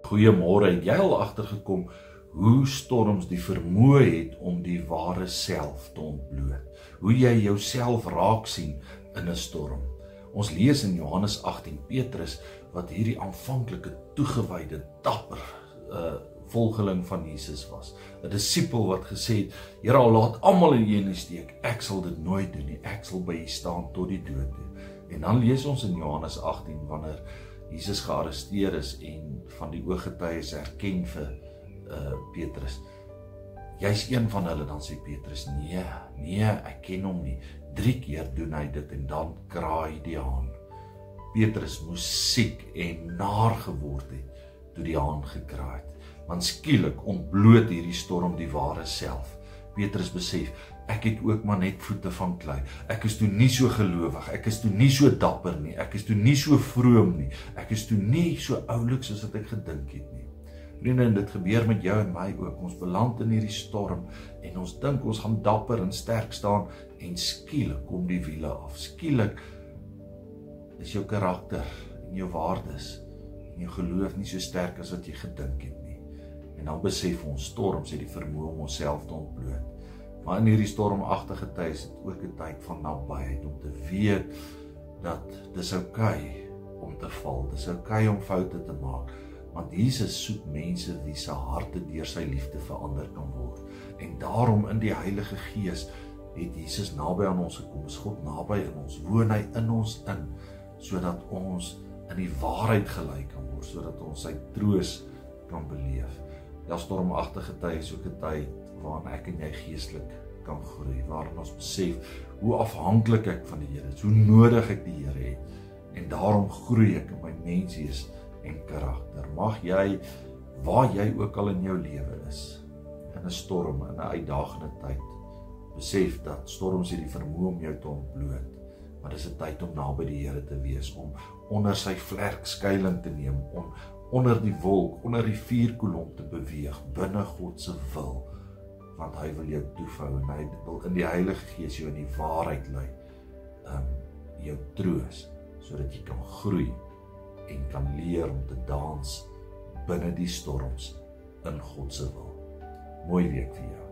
Goeiemôre, het jy al agtergekom hoe storms die vermoë het om die ware self te ontbloot? Hoe jy jouself raak sien in 'n storm. Ons lees in Johannes 18, Petrus, wat hierdie aanvanklike toegewyde, dapper volgeling van Jesus was. 'n Disipel wat gesê het, Here, al laat almal in U in die steek, ek sal dit nooit doen nie, ek sal by U staan tot die dood toe. En dan lees ons in Johannes 18, wanneer Jesus gearresteer is en van die ooggetuies erken vir Petrus. Jy's een van hulle, dan sê Petrus, nee, ek ken hom nie. 3 keer doen hy dit en dan kraai die haan. Petrus moes siek en naar geword het toe die haan gekraai het. Want skielik ontbloot hierdie storm die ware self. Petrus besef, ek het ook maar net voete van klei. Ek is toe nie so gelowig, ek is toe nie so dapper nie, ek is toe nie so vroom nie, ek is toe nie so oulik soos wat ek gedink het nie. Vriende, en dit gebeur met jou en my ook. Ons beland in hierdie storm en ons dink ons gaan dapper en sterk staan en skielik kom die wiele af. Skielik is jou karakter en jou waardes en jou geloof nie so sterk as wat jy gedink het nie. En dan besef ons, storms het die vermoë om onsself te ontbloot. Maar in hierdie stormagtige tyd is dit ook 'n tyd van nabyheid, om te weet dat dis oukei om te val, dis oukei om foute te maak, want Jesus soek mense wie se harte deur sy liefde verander kan word. En daarom in die Heilige Gees het Jesus naby aan ons gekom, is God naby in ons, woon hy in ons in, sodat ons in die waarheid gelei kan word, sodat ons sy troos kan beleef. Ja, stormagtige tyd is ook 'n tyd waarin ek en jy geestelik kan groei, waarin ons besef hoe afhanklik ek van die Here is, hoe nodig ek die Here het, en daarom groei ek in my menswees en karakter. Mag jy, waar jy ook al in jou lewe is, in 'n storm, in 'n uitdagende tyd, besef dat storms het die vermoë om jou te ontbloot, maar dis 'n tyd om naby die Here te wees, om onder sy vlerk skuilings te neem, om onder die wolk, onder die vuurkolom te beweeg, binne God se wil, want hy wil jou toevou en hy wil in die Heilige Gees jou in die waarheid lei, jou troos, sodat jy kan groei en kan leer om te dans binne die storms in God se wil. Mooi week vir jou.